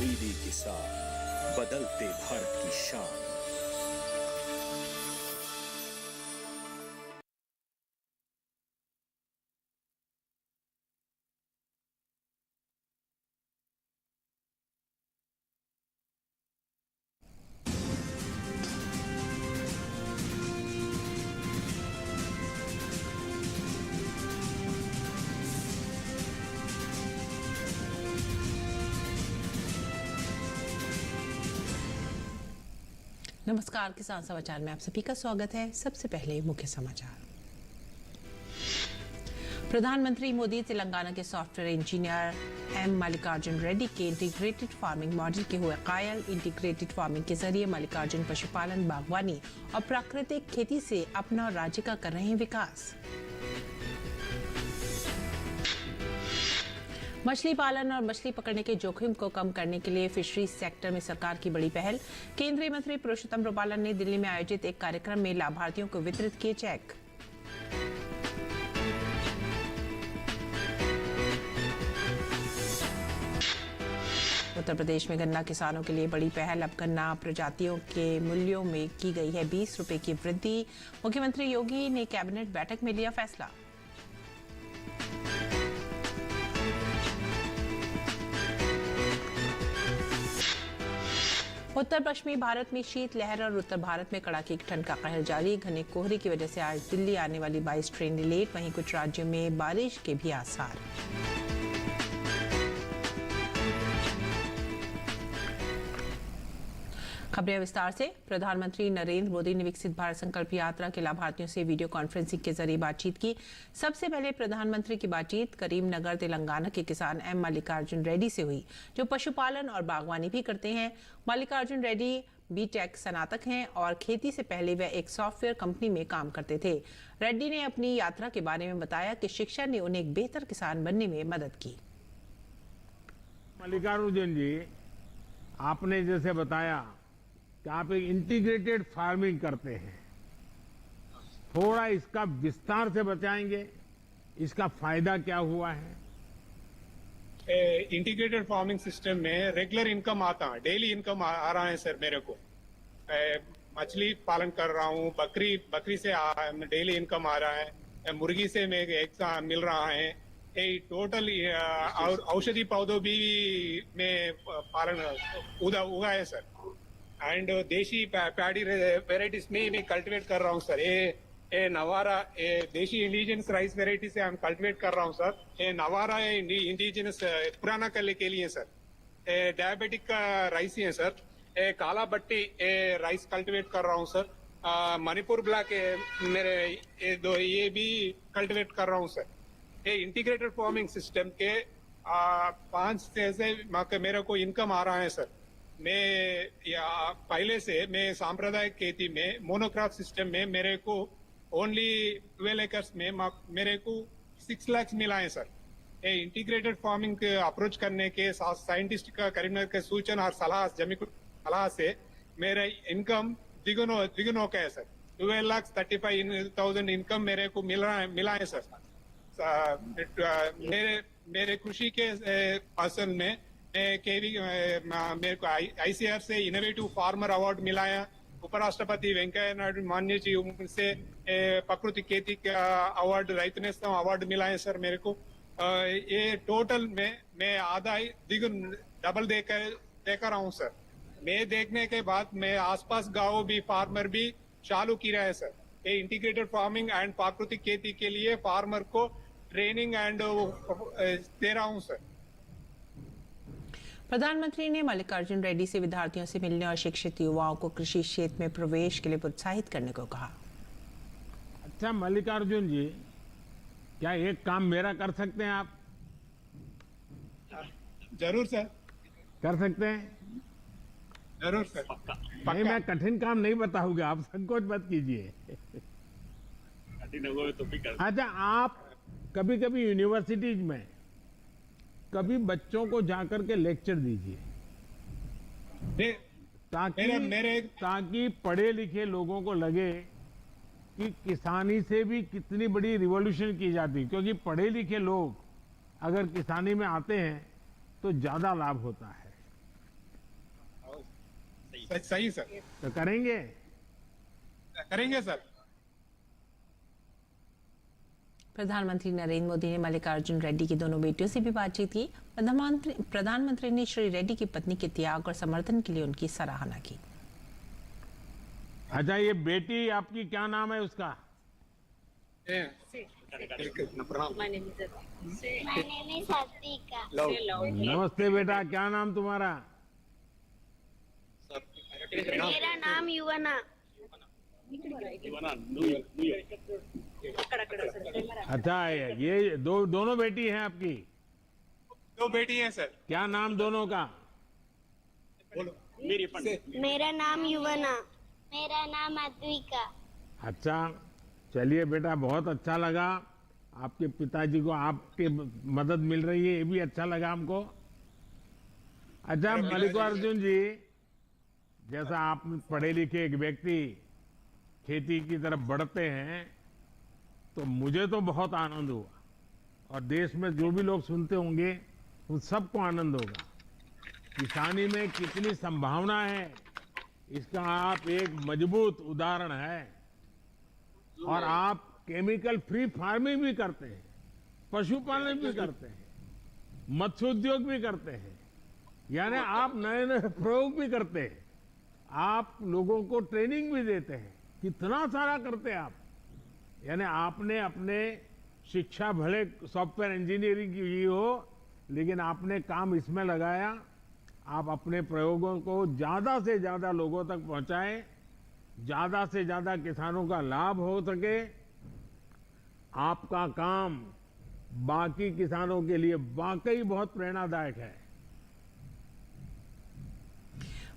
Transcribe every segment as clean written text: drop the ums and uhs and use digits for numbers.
DD किसान, बदलते भारत की शान। नमस्कार, किसान समाचार में आप सभी का स्वागत है। सबसे पहले मुख्य समाचार। प्रधानमंत्री मोदी तेलंगाना के software engineer M Mallikarjun Reddy के इंटीग्रेटेड फार्मिंग मॉडल के हुए कायल। इंटीग्रेटेड फार्मिंग के जरिए मल्लिकार्जुन पशुपालन, बागवानी और प्राकृतिक खेती से अपना राज्य का कर रहे हैं विकास। मछली पालन और मछली पकड़ने के जोखिम को कम करने के लिए फिशरीज सेक्टर में सरकार की बड़ी पहल। केंद्रीय मंत्री पुरुषोत्तम रुपाला ने दिल्ली में आयोजित एक कार्यक्रम में लाभार्थियों को वितरित किए चेक। उत्तर प्रदेश में गन्ना किसानों के लिए बड़ी पहल। अब गन्ना प्रजातियों के मूल्यों में की गई है 20 रुपए की वृद्धि। मुख्यमंत्री योगी ने कैबिनेट बैठक में लिया फैसला। उत्तर पश्चिमी भारत में शीतलहर और उत्तर भारत में कड़ाके की ठंड का कहर जारी। घने कोहरे की वजह से आज दिल्ली आने वाली 22 ट्रेनें लेट। वहीं कुछ राज्यों में बारिश के भी आसार। खबरें विस्तार से। प्रधानमंत्री नरेंद्र मोदी ने विकसित भारत संकल्प यात्रा के लाभार्थियों से वीडियो कॉन्फ्रेंसिंग के जरिए बातचीत की। सबसे पहले प्रधानमंत्री की बातचीत करीमनगर तेलंगाना के किसान एम मल्लिकार्जुन रेड्डी से हुई, जो पशुपालन और बागवानी भी करते हैं। मल्लिकार्जुन रेड्डी बीटेक स्नातक हैं और खेती से पहले वे एक सॉफ्टवेयर कंपनी में काम करते थे। रेड्डी ने अपनी यात्रा के बारे में बताया कि शिक्षा ने उन्हें एक बेहतर किसान बनने में मदद की। मल्लिकार्जुन जी, आपने जैसे बताया कि आप एक इंटीग्रेटेड फार्मिंग करते हैं, थोड़ा इसका विस्तार से बताएंगे, इसका फायदा क्या हुआ है? इंटीग्रेटेड फार्मिंग सिस्टम में रेगुलर इनकम आता है, डेली इनकम आ रहा है सर मेरे को। मछली पालन कर रहा हूँ, बकरी से डेली इनकम आ रहा है, मुर्गी से मैं एक मिल रहा है। टोटल औषधि पौधों भी में पालन उगाए सर। एंड देशी पैडी वेराइटीज में मैं कल्टीवेट कर रहा हूँ सर। ये नवारा देशी इंडिजिनस राइस वेराइटी से हम कल्टीवेट कर रहा हूँ सर। ये नवारा इंडिजिनस पुराना करने के लिए सर। डायबिटिक का राइस ही है सर। काला बट्टी राइस कल्टीवेट कर रहा हूँ सर। मणिपुर ब्लैक मेरे ये भी कल्टीवेट कर रहा हूँ सर। ये इंटीग्रेटेड फार्मिंग सिस्टम के 5 से मेरे को इनकम आ रहा है सर। मैं पहले से मैं सांप्रदायिक खेती में मोनोक्रॉप सिस्टम में मेरे को ओनली 12 एकर्स में मेरे को 6 लाख मिला है सर। ये इंटीग्रेटेड फार्मिंग के अप्रोच करने के साथ साइंटिस्ट का करीमनगर के सूचना और सलाह से मेरा इनकम द्विगुण हो गया है सर। 12,35,000 इनकम मेरे को मिला है सर। मेरे कृषि के फसल में मेरे को ICAR से इनोवेटिव फार्मर अवार्ड मिला है। उपराष्ट्रपति वेंकैया नायडू माननीय जी से प्राकृतिक खेती का अवार्ड, रैतु नेस्तम अवार्ड मिला है सर मेरे को। ये टोटल में मैं आदाय द्विगुण डबल देकर रहा हूँ सर। मैं देखने के बाद मैं आसपास गाँव भी फार्मर भी चालू किया है सर। ये इंटीग्रेटेड फार्मिंग एंड प्राकृतिक खेती के लिए फार्मर को ट्रेनिंग एंड दे रहा हूँ सर। प्रधानमंत्री ने मल्लिकार्जुन रेड्डी से विद्यार्थियों से मिलने और शिक्षित युवाओं को कृषि क्षेत्र में प्रवेश के लिए प्रोत्साहित करने को कहा। अच्छा मल्लिकार्जुन जी, क्या एक काम मेरा कर सकते हैं आप? जरूर सर। कर सकते हैं? जरूर सर। नहीं, मैं कठिन काम नहीं बताऊंगा, आप संकोच मत कीजिए। तो भी कर। अच्छा, आप कभी कभी यूनिवर्सिटीज में कभी बच्चों को जाकर के लेक्चर दीजिए, ताकि पढ़े लिखे लोगों को लगे कि किसानी से भी कितनी बड़ी रिवॉल्यूशन की जाती। क्योंकि पढ़े लिखे लोग अगर किसानी में आते हैं तो ज्यादा लाभ होता है। सही सर, तो करेंगे। करेंगे सर। प्रधानमंत्री नरेंद्र मोदी ने मल्लिकार्जुन रेड्डी की दोनों बेटियों से भी बातचीत की। प्रधानमंत्री ने श्री रेड्डी की पत्नी के त्याग और समर्थन के लिए उनकी सराहना की। अच्छा, ये बेटी आपकी क्या नाम है उसका? My name is Advika. नमस्ते बेटा, क्या नाम तुम्हारा? मेरा नाम युवना। अच्छा, ये दोनों बेटी हैं आपकी? दो बेटी हैं सर। क्या नाम दोनों का? मेरा नाम युवना। मेरा नाम अद्विका। अच्छा, चलिए बेटा, बहुत अच्छा लगा। आपके पिताजी को आपकी मदद मिल रही है, ये भी अच्छा लगा हमको। अच्छा मल्लिकार्जुन जी, जैसा आप पढ़े लिखे एक व्यक्ति खेती की तरफ बढ़ते हैं, तो मुझे तो बहुत आनंद हुआ और देश में जो भी लोग सुनते होंगे उन सबको आनंद होगा। किसानी में कितनी संभावना है, इसका आप एक मजबूत उदाहरण है। और आप केमिकल फ्री फार्मिंग भी करते हैं, पशुपालन भी करते हैं, मत्स्य उद्योग भी करते हैं, यानी आप नए नए प्रयोग भी करते हैं, आप लोगों को ट्रेनिंग भी देते हैं, कितना सारा करते हैं आप। यानी आपने अपने शिक्षा भले सॉफ्टवेयर इंजीनियरिंग की हो, लेकिन आपने काम इसमें लगाया। आप अपने प्रयोगों को ज्यादा से ज्यादा लोगों तक पहुंचाएं, ज्यादा से ज्यादा किसानों का लाभ हो सके। आपका काम बाकी किसानों के लिए वाकई बहुत प्रेरणादायक है।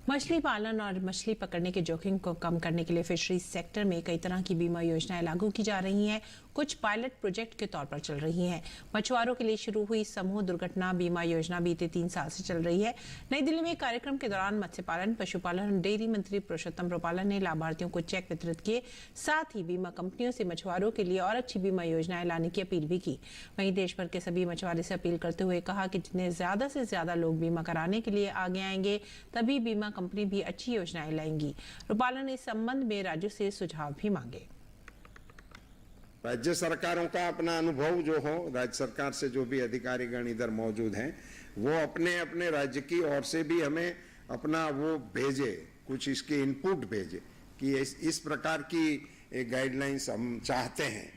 मछली पालन और मछली पकड़ने के जोखिम को कम करने के लिए फिशरीज सेक्टर में कई तरह की बीमा योजनाएं लागू की जा रही हैं। कुछ पायलट प्रोजेक्ट के तौर पर चल रही हैं। मछुआरों के लिए शुरू हुई समूह दुर्घटना बीमा योजना बीते 3 साल से चल रही है। नई दिल्ली में एक कार्यक्रम के दौरान मत्स्य पालन, पशुपालन और डेयरी मंत्री पुरुषोत्तम रुपाला ने लाभार्थियों को चेक वितरित किए। साथ ही बीमा कंपनियों से मछुआरों के लिए और अच्छी बीमा योजनाएं लाने की अपील भी की। वहीं देश भर के सभी मछुआरे से अपील करते हुए कहा कि जितने ज्यादा से ज्यादा लोग बीमा कराने के लिए आगे आएंगे, तभी बीमा कंपनी भी अच्छी योजनाएं लाएंगी। रुपाला ने इस संबंध में राज्यों से सुझाव भी मांगे। राज्य सरकारों का अपना अनुभव जो हो, राज्य सरकार से जो भी अधिकारीगण इधर मौजूद हैं, वो अपने अपने राज्य की ओर से भी हमें अपना वो भेजे, कुछ इसके इनपुट भेजे कि इस प्रकार की गाइडलाइंस हम चाहते हैं।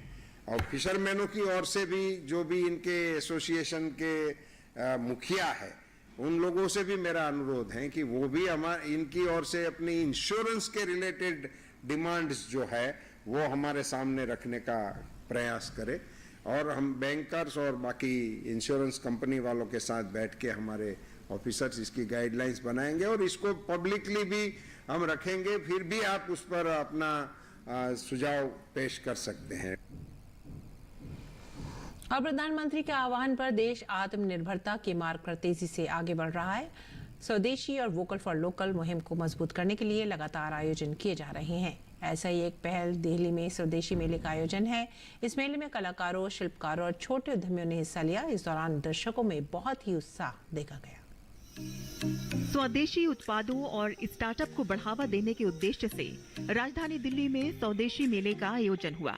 और फिशरमैनों की ओर से भी जो भी इनके एसोसिएशन के मुखिया है, उन लोगों से भी मेरा अनुरोध है कि वो भी इनकी ओर से अपनी इंश्योरेंस के रिलेटेड डिमांड्स जो है वो हमारे सामने रखने का प्रयास करें। और हम बैंकर्स और बाकी इंश्योरेंस कंपनी वालों के साथ बैठ के हमारे ऑफिसर्स इसकी गाइडलाइंस बनाएंगे और इसको पब्लिकली भी हम रखेंगे। फिर भी आप उस पर अपना सुझाव पेश कर सकते हैं। और प्रधानमंत्री के आह्वान पर देश आत्मनिर्भरता के मार्ग पर तेजी से आगे बढ़ रहा है। स्वदेशी और वोकल फॉर लोकल मुहिम को मजबूत करने के लिए लगातार आयोजन किए जा रहे हैं। ऐसा ही एक पहल दिल्ली में स्वदेशी मेले का आयोजन है। इस मेले में कलाकारों, शिल्पकारों और छोटे उद्यमियों ने हिस्सा लिया। इस दौरान दर्शकों में बहुत ही उत्साह देखा गया। स्वदेशी उत्पादों और स्टार्टअप को बढ़ावा देने के उद्देश्य से राजधानी दिल्ली में स्वदेशी मेले का आयोजन हुआ।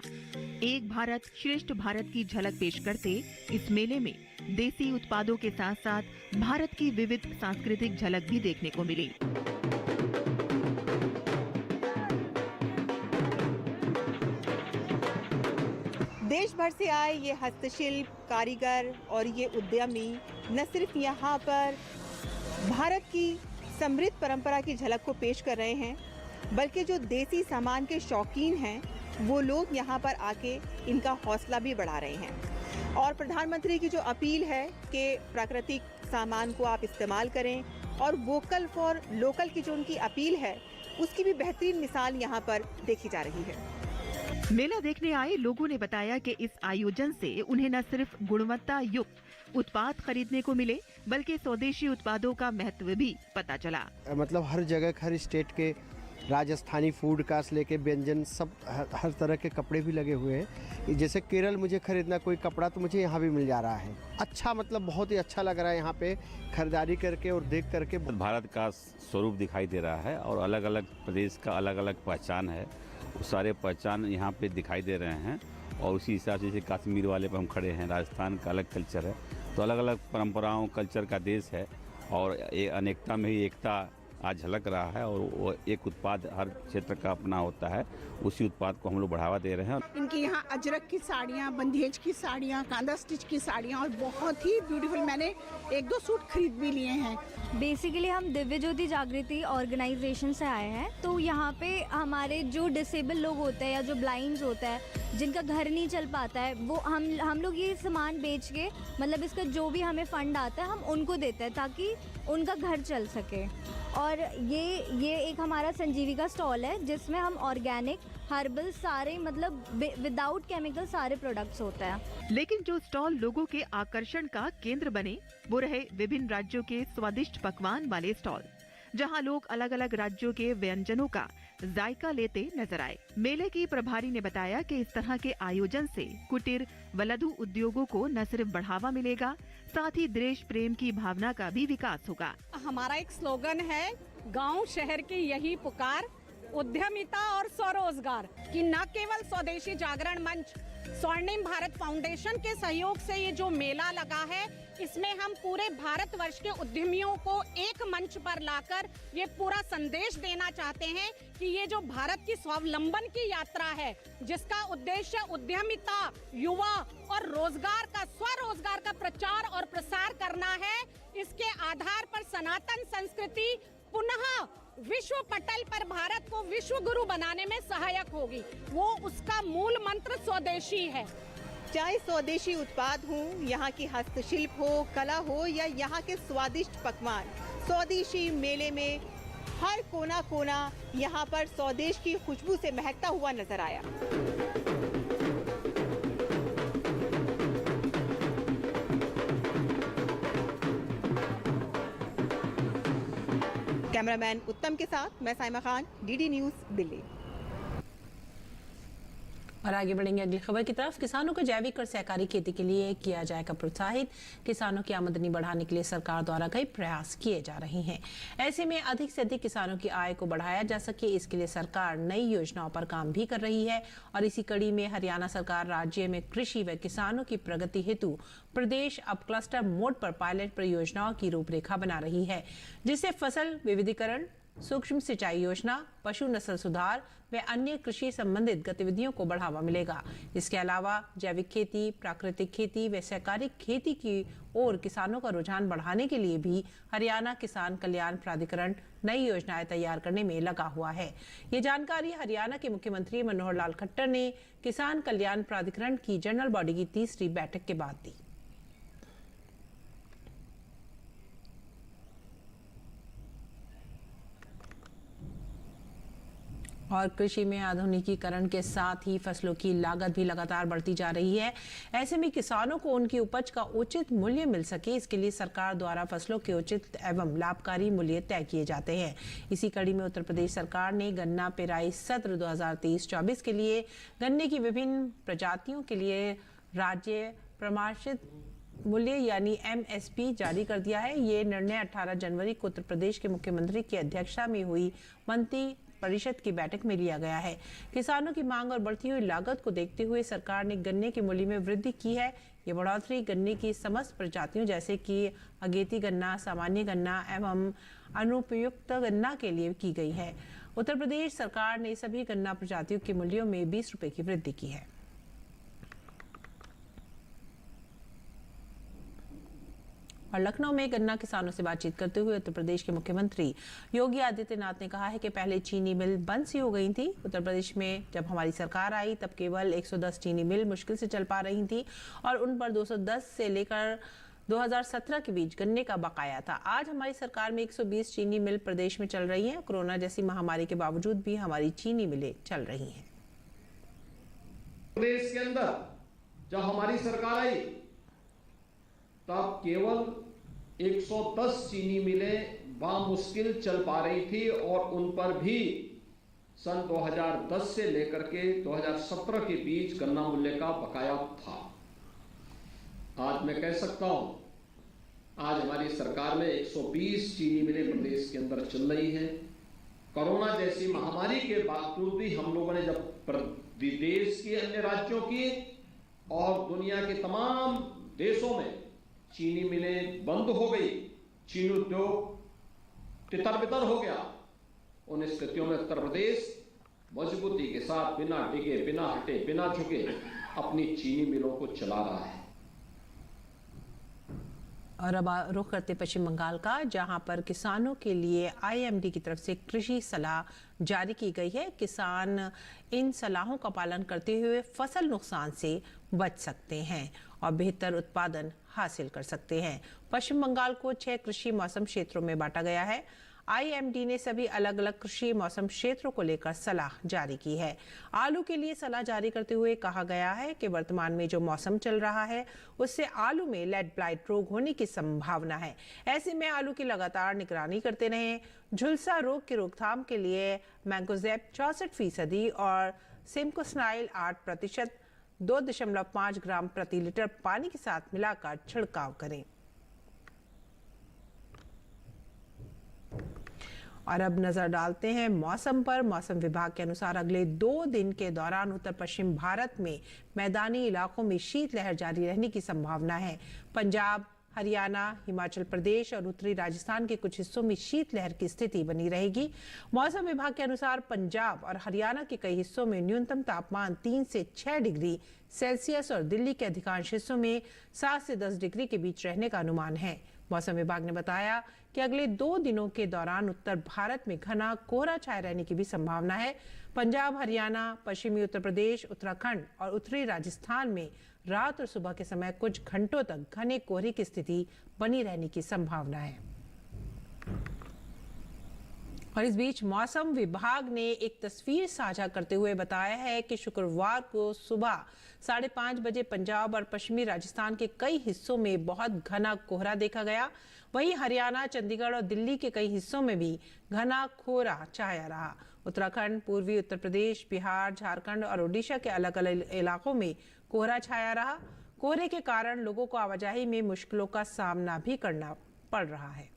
एक भारत श्रेष्ठ भारत की झलक पेश करते इस मेले में देसी उत्पादों के साथ साथ भारत की विविध सांस्कृतिक झलक भी देखने को मिली। देश भर से आए ये हस्तशिल्प कारीगर और ये उद्यमी न सिर्फ यहाँ पर भारत की समृद्ध परंपरा की झलक को पेश कर रहे हैं, बल्कि जो देसी सामान के शौकीन हैं वो लोग यहाँ पर आके इनका हौसला भी बढ़ा रहे हैं। और प्रधानमंत्री की जो अपील है कि प्राकृतिक सामान को आप इस्तेमाल करें और वोकल फॉर लोकल की जो उनकी अपील है, उसकी भी बेहतरीन मिसाल यहाँ पर देखी जा रही है। मेला देखने आए लोगों ने बताया कि इस आयोजन से उन्हें न सिर्फ गुणवत्ता युक्त उत्पाद खरीदने को मिले, बल्कि स्वदेशी उत्पादों का महत्व भी पता चला। मतलब हर जगह, हर स्टेट के राजस्थानी फूड का से लेके व्यंजन सब हर तरह के कपड़े भी लगे हुए हैं। जैसे केरल मुझे खरीदना कोई कपड़ा तो मुझे यहाँ भी मिल जा रहा है। अच्छा मतलब बहुत ही अच्छा लग रहा है यहाँ पे खरीदारी करके और देख करके। भारत का स्वरूप दिखाई दे रहा है और अलग अलग प्रदेश का अलग अलग पहचान है। वो सारे पहचान यहाँ पे दिखाई दे रहे हैं और उसी हिसाब से जैसे कश्मीर वाले पे हम खड़े हैं, राजस्थान का अलग कल्चर है, तो अलग अलग परंपराओं कल्चर का देश है और अनेकता में ही एकता आज झलक रहा है। और वो एक उत्पाद हर क्षेत्र का अपना होता है, उसी उत्पाद को हम लोग बढ़ावा दे रहे हैं। इनके यहाँ अजरक की साड़ियाँ, बंदेज की साड़ियाँ, कांदा स्टिच की साड़ियाँ और बहुत ही ब्यूटीफुल, मैंने 1-2 सूट खरीद भी लिए हैं। बेसिकली हम दिव्य ज्योति जागृति ऑर्गेनाइजेशन से आए हैं। तो यहाँ पे हमारे जो डिसेबल लोग होते हैं या जो ब्लाइंड्स होता है, जिनका घर नहीं चल पाता है, वो हम लोग ये सामान बेच के मतलब इसका जो भी हमें फंड आता है हम उनको देते हैं ताकि उनका घर चल सके। और ये एक हमारा संजीविका स्टॉल है जिसमें हम ऑर्गेनिक हर्बल सारे मतलब विदाउट केमिकल सारे प्रोडक्ट्स होते हैं। लेकिन जो स्टॉल लोगों के आकर्षण का केंद्र बने वो रहे विभिन्न राज्यों के स्वादिष्ट पकवान वाले स्टॉल, जहां लोग अलग अलग राज्यों के व्यंजनों का जायका लेते नजर आए। मेले की प्रभारी ने बताया कि इस तरह के आयोजन से कुटीर व लघु उद्योगों को न सिर्फ बढ़ावा मिलेगा, साथ ही देश प्रेम की भावना का भी विकास होगा। हमारा एक स्लोगन है, गांव शहर की यही पुकार, उद्यमिता और स्वरोजगार, कि न केवल स्वदेशी जागरण मंच स्वर्णिम भारत फाउंडेशन के सहयोग से ये जो मेला लगा है, इसमें हम पूरे भारतवर्ष के उद्यमियों को एक मंच पर लाकर ये पूरा संदेश देना चाहते हैं कि ये जो भारत की स्वावलंबन की यात्रा है, जिसका उद्देश्य उद्यमिता, युवा और रोजगार का, स्वरोजगार का प्रचार और प्रसार करना है, इसके आधार पर सनातन संस्कृति पुनः विश्व पटल पर भारत को विश्व गुरु बनाने में सहायक होगी। वो उसका मूल मंत्र स्वदेशी है। चाहे स्वदेशी उत्पाद हो, यहाँ की हस्तशिल्प हो, कला हो या यहाँ के स्वादिष्ट पकवान, स्वदेशी मेले में हर कोना कोना यहाँ पर स्वदेश की खुशबू से महकता हुआ नजर आया। कैमरामैन उत्तम के साथ मैं साइमा खान, डीडी न्यूज, दिल्ली। और आगे बढ़ेंगे अगली खबर की तरफ। किसानों को जैविक और सहकारी खेती के लिए किया जाएगा प्रोत्साहित। किसानों की आमदनी बढ़ाने के लिए सरकार द्वारा कई प्रयास किए जा रहे हैं। ऐसे में अधिक से अधिक किसानों की आय को बढ़ाया जा सके, इसके लिए सरकार नई योजनाओं पर काम भी कर रही है। और इसी कड़ी में हरियाणा सरकार राज्य में कृषि व किसानों की प्रगति हेतु प्रदेश अब क्लस्टर मोड पर पायलट परियोजनाओं की रूपरेखा बना रही है, जिससे फसल विविधीकरण, सूक्ष्म सिंचाई योजना, पशु नस्ल सुधार व अन्य कृषि संबंधित गतिविधियों को बढ़ावा मिलेगा। इसके अलावा जैविक खेती, प्राकृतिक खेती व सहकारी खेती की ओर किसानों का रुझान बढ़ाने के लिए भी हरियाणा किसान कल्याण प्राधिकरण नई योजनाएं तैयार करने में लगा हुआ है। ये जानकारी हरियाणा के मुख्यमंत्री मनोहर लाल खट्टर ने किसान कल्याण प्राधिकरण की जनरल बॉडी की तीसरी बैठक के बाद दी। और कृषि में आधुनिकीकरण के साथ ही फसलों की लागत भी लगातार बढ़ती जा रही है। ऐसे में किसानों को उनकी उपज का उचित मूल्य मिल सके, इसके लिए सरकार द्वारा फसलों के उचित एवं लाभकारी मूल्य तय किए जाते हैं। इसी कड़ी में उत्तर प्रदेश सरकार ने गन्ना पेराई सत्र 2023-24 के लिए गन्ने की विभिन्न प्रजातियों के लिए राज्य प्रमाणित मूल्य यानी MSP जारी कर दिया है। ये निर्णय 18 जनवरी को उत्तर प्रदेश के मुख्यमंत्री की अध्यक्षता में हुई मंत्री परिषद की बैठक में लिया गया है। किसानों की मांग और बढ़ती हुई लागत को देखते हुए सरकार ने गन्ने के मूल्य में वृद्धि की है। ये बढ़ोतरी गन्ने की समस्त प्रजातियों जैसे कि अगेती गन्ना, सामान्य गन्ना एवं अनुपयुक्त गन्ना के लिए की गई है। उत्तर प्रदेश सरकार ने सभी गन्ना प्रजातियों के मूल्यों में 20 रुपए की वृद्धि की है। और लखनऊ में गन्ना किसानों से बातचीत करते हुए उत्तर प्रदेश के मुख्यमंत्री योगी आदित्यनाथ ने कहा है कि पहले चीनी मिल बंद सी हो गई थी। उत्तर प्रदेश में जब हमारी सरकार आई तब केवल 110 चीनी मिल मुश्किल से चल पा रही थी और उन पर 210 से लेकर 2017 के बीच गन्ने का बकाया था। आज हमारी सरकार में 120 चीनी मिल प्रदेश में चल रही हैं। कोरोना जैसी महामारी के बावजूद भी हमारी चीनी मिलें चल रही हैं। प्रदेश के अंदर जब हमारी सरकार आई तब केवल 110 चीनी मिलें बामुश्किल चल पा रही थी और उन पर भी सन 2010 से लेकर के 2017 के बीच गन्ना मूल्य का बकाया था। आज मैं कह सकता हूं, आज हमारी सरकार में 120 चीनी मिलें प्रदेश के अंदर चल रही हैं। कोरोना जैसी महामारी के बावजूद भी हम लोगों ने जब देश के अन्य राज्यों की और दुनिया के तमाम देशों में चीनी मिलें बंद हो गई, चीनी उद्योग तितर-बितर हो गया, उन स्थितियों में उत्तर प्रदेश मजबूती के साथ बिना डिगे, बिना हटे, बिना झुके अपनी चीनी मिलों को चला रहा है। और अब रुख करते पश्चिम बंगाल का, जहां पर किसानों के लिए आईएमडी की तरफ से कृषि सलाह जारी की गई है। किसान इन सलाहों का पालन करते हुए फसल नुकसान से बच सकते हैं और बेहतर उत्पादन हासिल कर सकते हैं। पश्चिम बंगाल को 6 कृषि मौसम क्षेत्रों में बांटा गया है। आईएमडी ने सभी अलग अलग कृषि मौसम क्षेत्रों को लेकर सलाह जारी की है। आलू के लिए सलाह जारी करते हुए कहा गया है कि वर्तमान में जो मौसम चल रहा है उससे आलू में लेड ब्लाइट रोग होने की संभावना है। ऐसे में आलू की लगातार निगरानी करते रहें। झुलसा रोग की रोकथाम के लिए मैंगोजेब 64% और सिमकोस्नाइल 8% 2.5 ग्राम प्रति लीटर पानी के साथ मिलाकर छिड़काव करें। और अब नजर डालते हैं मौसम पर। मौसम विभाग के अनुसार अगले 2 दिन के दौरान उत्तर पश्चिम भारत में मैदानी इलाकों में शीतलहर जारी रहने की संभावना है। पंजाब, हरियाणा, हिमाचल प्रदेश और उत्तरी राजस्थान के कुछ हिस्सों में शीतलहर की स्थिति बनी रहेगी। मौसम विभाग के अनुसार पंजाब और हरियाणा के कई हिस्सों में न्यूनतम तापमान 3 से 6 डिग्री सेल्सियस और दिल्ली के अधिकांश हिस्सों में 7 से 10 डिग्री के बीच रहने का अनुमान है। मौसम विभाग ने बताया कि अगले 2 दिनों के दौरान उत्तर भारत में घना कोहरा छाए रहने की भी संभावना है। पंजाब, हरियाणा, पश्चिमी उत्तर प्रदेश, उत्तराखंड और उत्तरी राजस्थान में रात और सुबह के समय कुछ घंटों तक घने कोहरे की स्थिति बनी रहने की संभावना है। और इस बीच मौसम विभाग ने एक तस्वीर साझा करते हुए बताया है कि शुक्रवार को सुबह 5:30 बजे पंजाब और पश्चिमी राजस्थान के कई हिस्सों में बहुत घना कोहरा देखा गया। वहीं हरियाणा, चंडीगढ़ और दिल्ली के कई हिस्सों में भी घना कोहरा छाया रहा। उत्तराखंड, पूर्वी उत्तर प्रदेश, बिहार, झारखंड और ओडिशा के अलग अलग इलाकों में कोहरा छाया रहा। कोहरे के कारण लोगों को आवाजाही में मुश्किलों का सामना भी करना पड़ रहा है।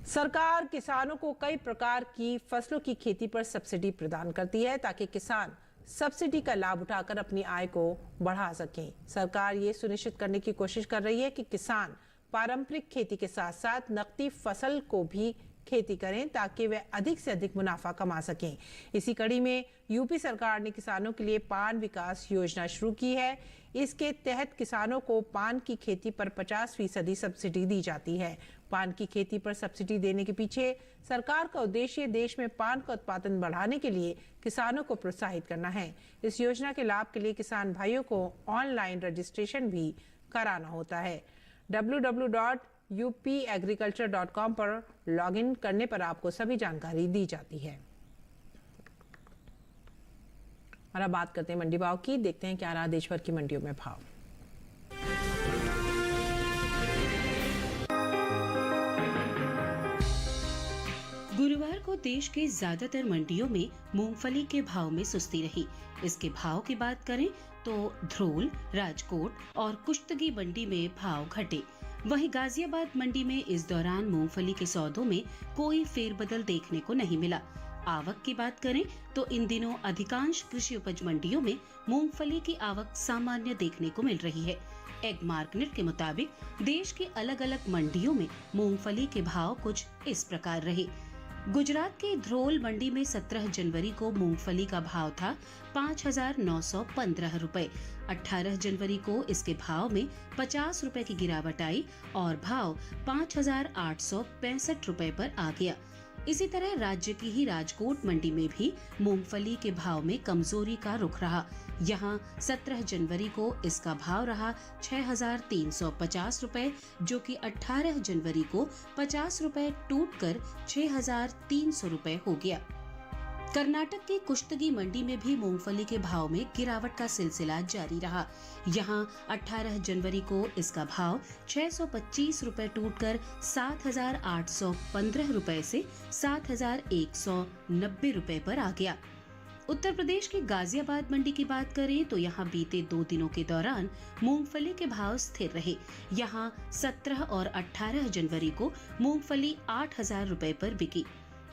सरकार किसानों को कई प्रकार की फसलों की खेती पर सब्सिडी प्रदान करती है ताकि किसान सब्सिडी का लाभ उठाकर अपनी आय को बढ़ा सकें। सरकार ये सुनिश्चित करने की कोशिश कर रही है कि किसान पारंपरिक खेती के साथ साथ नकदी फसल को भी खेती करें ताकि वे अधिक से अधिक मुनाफा कमा सकें। इसी कड़ी में यूपी सरकार ने किसानों के लिए पान विकास योजना शुरू की है। इसके तहत किसानों को पान की खेती पर 50% सब्सिडी दी जाती है। पान की खेती पर सब्सिडी देने के पीछे सरकार का उद्देश्य देश में पान का उत्पादन बढ़ाने के लिए किसानों को प्रोत्साहित करना है। इस योजना के लाभ के लिए किसान भाइयों को ऑनलाइन रजिस्ट्रेशन भी कराना होता है। www.upagriculture.com पर लॉगिन करने पर आपको सभी जानकारी दी जाती है। और अब बात करते हैं मंडी भाव की। देखते हैं क्या रहा देश भर की मंडियों में भाव। गुरुवार को देश के ज्यादातर मंडियों में मूंगफली के भाव में सुस्ती रही। इसके भाव की बात करें तो ध्रोल, राजकोट और कुश्तगी मंडी में भाव घटे। वहीं गाजियाबाद मंडी में इस दौरान मूंगफली के सौदों में कोई फेरबदल देखने को नहीं मिला। आवक की बात करें तो इन दिनों अधिकांश कृषि उपज मंडियों में मूंगफली की आवक सामान्य देखने को मिल रही है। एग मार्केट के मुताबिक देश की अलग अलग मंडियों में मूंगफली के भाव कुछ इस प्रकार रहे। गुजरात के ध्रोल मंडी में 17 जनवरी को मूंगफली का भाव था 5,915 रुपए। 18 जनवरी को इसके भाव में 50 रुपए की गिरावट आई और भाव 5,865 रुपए पर आ गया। इसी तरह राज्य की ही राजकोट मंडी में भी मूंगफली के भाव में कमजोरी का रुख रहा। यहाँ 17 जनवरी को इसका भाव रहा 6,350 रुपए, जो कि 18 जनवरी को 50 रुपए टूटकर 6,300 रुपए हो गया। कर्नाटक की कुश्तगी मंडी में भी मूंगफली के भाव में गिरावट का सिलसिला जारी रहा। यहां 18 जनवरी को इसका भाव 625 रुपए टूटकर 7,815 रुपए से 7,190 रुपए पर आ गया। उत्तर प्रदेश की गाजियाबाद मंडी की बात करें तो यहां बीते 2 दिनों के दौरान मूंगफली के भाव स्थिर रहे। यहां 17 और 18 जनवरी को मूंगफली 8,000 रुपए पर बिकी।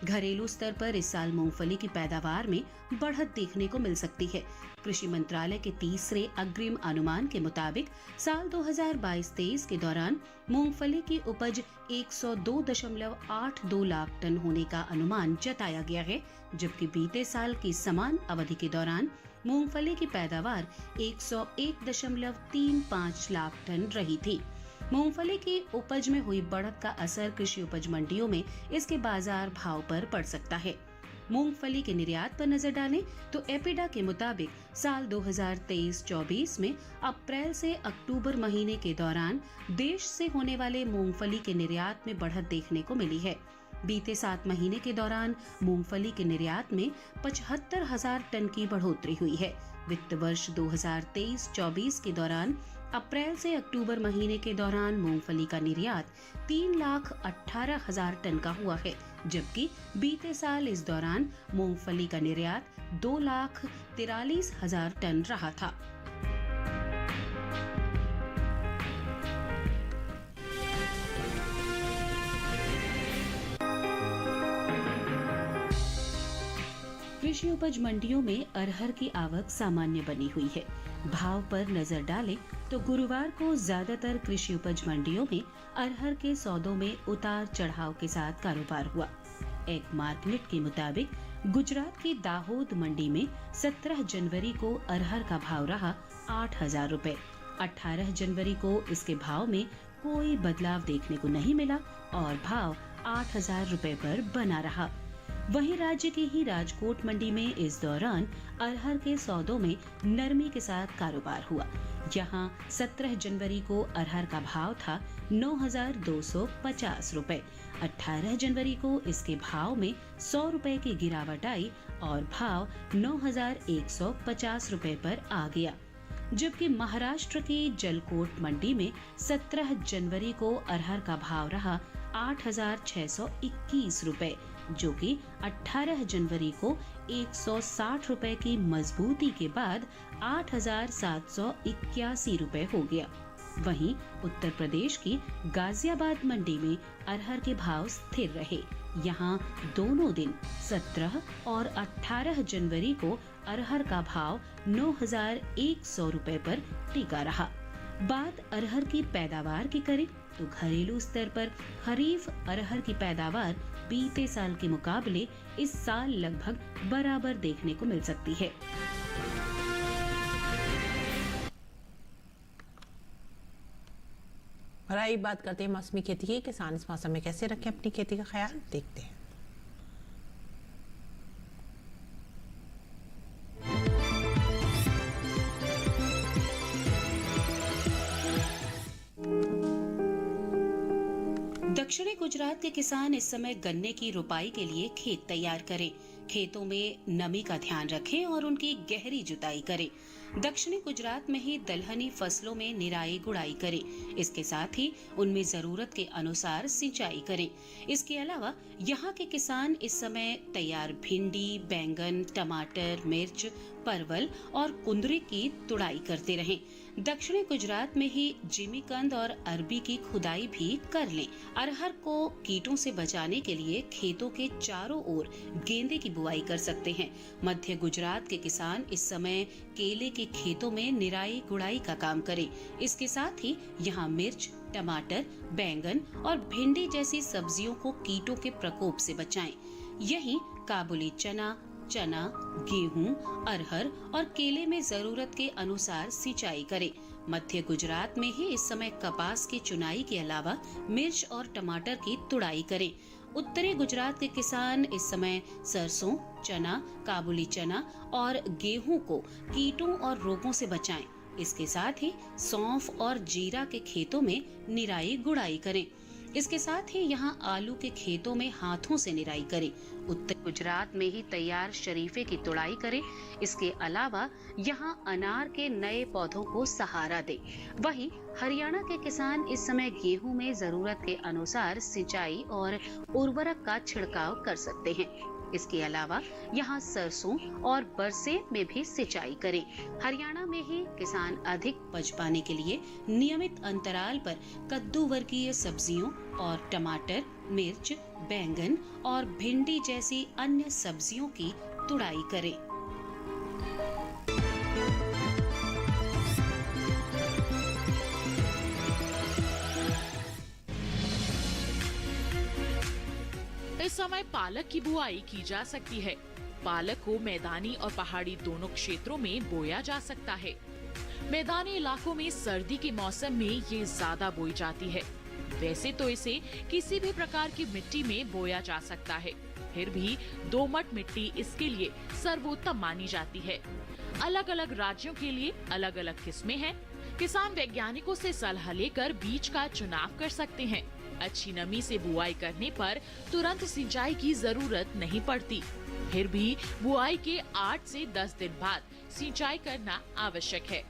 घरेलू स्तर पर इस साल मूंगफली की पैदावार में बढ़त देखने को मिल सकती है। कृषि मंत्रालय के तीसरे अग्रिम अनुमान के मुताबिक साल 2022-23 के दौरान मूंगफली की उपज 102.82 लाख टन होने का अनुमान जताया गया है, जबकि बीते साल की समान अवधि के दौरान मूंगफली की पैदावार 101.35 लाख टन रही थी। मूंगफली की उपज में हुई बढ़त का असर कृषि उपज मंडियों में इसके बाजार भाव पर पड़ सकता है। मूंगफली के निर्यात पर नजर डालें तो एपिडा के मुताबिक साल 2023-24 में अप्रैल से अक्टूबर महीने के दौरान देश से होने वाले मूंगफली के निर्यात में बढ़त देखने को मिली है। बीते 7 महीने के दौरान मूंगफली के निर्यात में 75,000 टन की बढ़ोतरी हुई है। वित्त वर्ष 2023-24 के दौरान अप्रैल से अक्टूबर महीने के दौरान मूंगफली का निर्यात 3,18,000 टन का हुआ है, जबकि बीते साल इस दौरान मूंगफली का निर्यात 2,43,000 टन रहा था। कृषि उपज मंडियों में अरहर की आवक सामान्य बनी हुई है। भाव पर नजर डालें तो गुरुवार को ज्यादातर कृषि उपज मंडियों में अरहर के सौदों में उतार चढ़ाव के साथ कारोबार हुआ। एक मार्केट के मुताबिक गुजरात की दाहोद मंडी में 17 जनवरी को अरहर का भाव रहा 8,000 रुपए। 18 जनवरी को इसके भाव में कोई बदलाव देखने को नहीं मिला और भाव 8,000 रुपए पर बना रहा। वहीं राज्य की ही राजकोट मंडी में इस दौरान अरहर के सौदों में नरमी के साथ कारोबार हुआ। यहां 17 जनवरी को अरहर का भाव था 9,250 रुपए। 18 जनवरी को इसके भाव में 100 रुपए की गिरावट आई और भाव 9,150 रुपए पर आ गया। जबकि महाराष्ट्र की जलकोट मंडी में 17 जनवरी को अरहर का भाव रहा 8,621 रुपए, जो कि 18 जनवरी को 160 रुपए की मजबूती के बाद 8,781 रुपए हो गया। वहीं उत्तर प्रदेश की गाजियाबाद मंडी में अरहर के भाव स्थिर रहे। यहां दोनों दिन 17 और 18 जनवरी को अरहर का भाव 9,100 रुपए पर टिका रहा। बात अरहर की पैदावार की करें तो घरेलू स्तर पर खरीफ अरहर की पैदावार बीते साल के मुकाबले इस साल लगभग बराबर देखने को मिल सकती है। और आइए बात करते हैं मौसमी खेती की। किसान इस मौसम में कैसे रखें अपनी खेती का ख्याल, देखते हैं। दक्षिणी गुजरात के किसान इस समय गन्ने की रुपाई के लिए खेत तैयार करें। खेतों में नमी का ध्यान रखें और उनकी गहरी जुताई करें। दक्षिणी गुजरात में ही दलहनी फसलों में निराई गुड़ाई करें। इसके साथ ही उनमें जरूरत के अनुसार सिंचाई करें। इसके अलावा यहाँ के किसान इस समय तैयार भिंडी, बैंगन, टमाटर, मिर्च, परवल और कुंदरी की तुड़ाई करते रहें। दक्षिणी गुजरात में ही जिमीकंद और अरबी की खुदाई भी कर लें। अरहर को कीटों से बचाने के लिए खेतों के चारों ओर गेंदे की बुआई कर सकते हैं। मध्य गुजरात के किसान इस समय केले के खेतों में निराई गुड़ाई का काम करें। इसके साथ ही यहाँ मिर्च, टमाटर, बैंगन और भिंडी जैसी सब्जियों को कीटों के प्रकोप से बचाएं। यहीं काबुली चना, गेहूं, अरहर और केले में जरूरत के अनुसार सिंचाई करें। मध्य गुजरात में ही इस समय कपास की चुनाई के अलावा मिर्च और टमाटर की तुड़ाई करें। उत्तरी गुजरात के किसान इस समय सरसों, चना, काबुली चना और गेहूं को कीटों और रोगों से बचाएं। इसके साथ ही सौंफ और जीरा के खेतों में निराई गुड़ाई करें। इसके साथ ही यहाँ आलू के खेतों में हाथों से निराई करें। उत्तर गुजरात में ही तैयार शरीफे की तुड़ाई करें। इसके अलावा यहाँ अनार के नए पौधों को सहारा दे। वहीं हरियाणा के किसान इस समय गेहूं में जरूरत के अनुसार सिंचाई और उर्वरक का छिड़काव कर सकते हैं। इसके अलावा यहाँ सरसों और बरसेत में भी सिंचाई करें। हरियाणा में ही किसान अधिक उपज पाने के लिए नियमित अंतराल पर कद्दू वर्गीय सब्जियों और टमाटर, मिर्च, बैंगन और भिंडी जैसी अन्य सब्जियों की तुड़ाई करें। इस समय पालक की बुआई की जा सकती है। पालक को मैदानी और पहाड़ी दोनों क्षेत्रों में बोया जा सकता है। मैदानी इलाकों में सर्दी के मौसम में ये ज्यादा बोई जाती है। वैसे तो इसे किसी भी प्रकार की मिट्टी में बोया जा सकता है, फिर भी दोमट मिट्टी इसके लिए सर्वोत्तम मानी जाती है। अलग अलग राज्यों के लिए अलग अलग किस्में हैं। किसान वैज्ञानिकों से सलाह लेकर बीज का चुनाव कर सकते हैं। अच्छी नमी से बुआई करने पर तुरंत सिंचाई की जरूरत नहीं पड़ती। फिर भी बुआई के 8 से 10 दिन बाद सिंचाई करना आवश्यक है।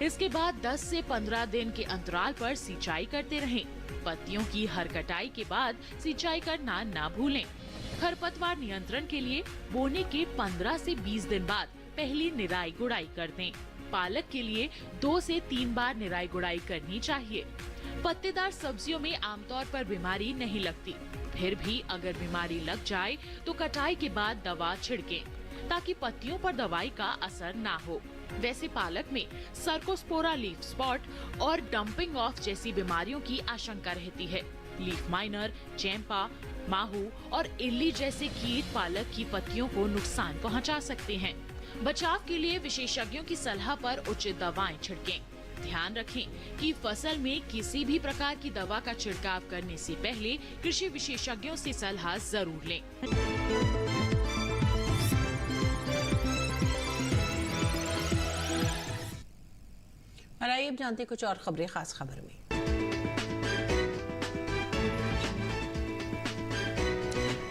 इसके बाद 10 से 15 दिन के अंतराल पर सिंचाई करते रहें। पत्तियों की हर कटाई के बाद सिंचाई करना ना भूलें। खरपतवार नियंत्रण के लिए बोने के 15 से 20 दिन बाद पहली निराई गुड़ाई कर दें। पालक के लिए 2 से 3 बार निराई गुड़ाई करनी चाहिए। पत्तेदार सब्जियों में आमतौर पर बीमारी नहीं लगती, फिर भी अगर बीमारी लग जाए तो कटाई के बाद दवा छिड़कें ताकि पत्तियों पर दवाई का असर ना हो। वैसे पालक में सर्कोस्पोरा लीफ स्पॉट और डंपिंग ऑफ जैसी बीमारियों की आशंका रहती है। लीफ माइनर, चैंपा, माहू और इल्ली जैसे कीट पालक की पत्तियों को नुकसान पहुंचा सकते हैं। बचाव के लिए विशेषज्ञों की सलाह पर उचित दवाएं छिड़कें। ध्यान रखें कि फसल में किसी भी प्रकार की दवा का छिड़काव करने से पहले कृषि विशेषज्ञों से सलाह जरूर लें। और आइए अब जानते कुछ और खबरें खास खबर में।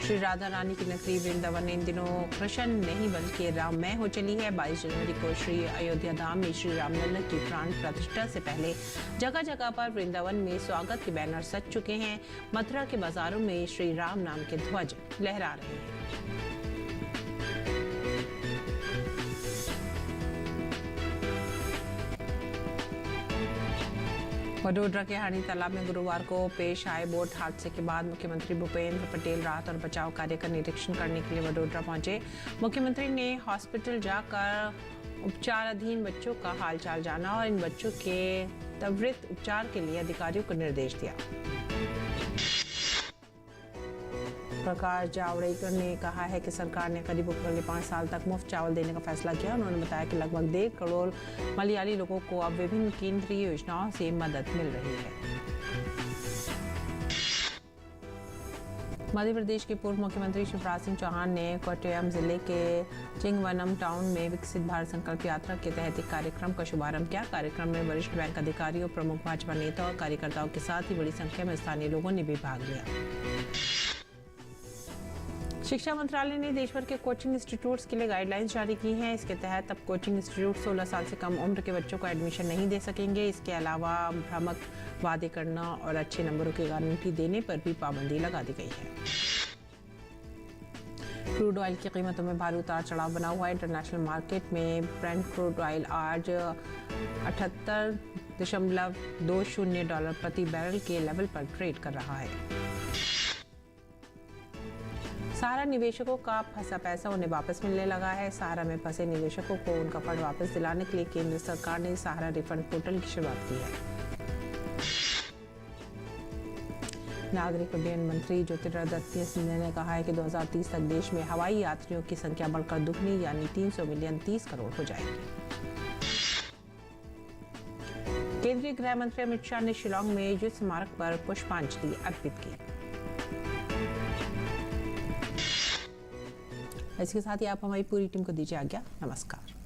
श्री राधा रानी की नगरी वृंदावन इन दिनों कृष्ण नहीं बल्कि राममय हो चली है। 22 जनवरी को श्री अयोध्या धाम में श्री रामलला की प्राण प्रतिष्ठा से पहले जगह जगह पर वृंदावन में स्वागत के बैनर सज चुके हैं। मथुरा के बाजारों में श्री राम नाम के ध्वज लहरा रहे हैं। वडोदरा के हाड़ी तालाब में गुरुवार को पेश आए बोट हादसे के बाद मुख्यमंत्री भूपेंद्र पटेल राहत और बचाव कार्य का निरीक्षण करने के लिए वडोदरा पहुंचे। मुख्यमंत्री ने हॉस्पिटल जाकर उपचाराधीन बच्चों का हालचाल जाना और इन बच्चों के त्वरित उपचार के लिए अधिकारियों को निर्देश दिया। प्रकाश जावड़ेकर ने कहा है कि सरकार ने गरीबों को अगले 5 साल तक मुफ्त चावल देने का फैसला किया। उन्होंने बताया कि लगभग 1.5 करोड़ मलयाली लोगों को अब विभिन्न केंद्रीय योजनाओं से मदद मिल रही है। मध्य प्रदेश के पूर्व मुख्यमंत्री शिवराज सिंह चौहान ने कोट्टयम जिले के चिंगवनम टाउन में विकसित भारत संकल्प यात्रा के तहत एक कार्यक्रम का शुभारंभ किया। कार्यक्रम में वरिष्ठ बैंक अधिकारियों, प्रमुख भाजपा नेता और कार्यकर्ताओं के साथ ही बड़ी संख्या में स्थानीय लोगों ने भी भाग लिया। शिक्षा मंत्रालय ने देश भर के कोचिंग इंस्टीट्यूट्स के लिए गाइडलाइंस जारी की हैं। इसके तहत अब कोचिंग इंस्टीट्यूट 16 साल से कम उम्र के बच्चों को एडमिशन नहीं दे सकेंगे। इसके अलावा भ्रामक वादे करना और अच्छे नंबरों की गारंटी देने पर भी पाबंदी लगा दी गई है। क्रूड ऑयल की कीमतों में भारी उतार चढ़ाव बना हुआ है। इंटरनेशनल मार्केट में ब्रेंट क्रूड ऑयल आज $78.20 प्रति बैरल के लेवल पर ट्रेड कर रहा है। सहारा निवेशकों का फंसा पैसा उन्हें वापस मिलने लगा है। सहारा में फंसे निवेशकों को उनका फंड वापस दिलाने के लिए केंद्र सरकार ने सहारा रिफंड पोर्टल की शुरुआत की है। नागरिक उड्डयन मंत्री ज्योतिरादित्य सिंधिया ने कहा है कि 2030 तक देश में हवाई यात्रियों की संख्या बढ़कर दुगनी यानी 300 मिलियन 30 करोड़ हो जाएगी। केंद्रीय गृह मंत्री अमित शाह ने शिलांग में युद्ध स्मारक पर पुष्पांजलि अर्पित की। इसके साथ ही आप हमारी पूरी टीम को दीजिए आज्ञा। नमस्कार।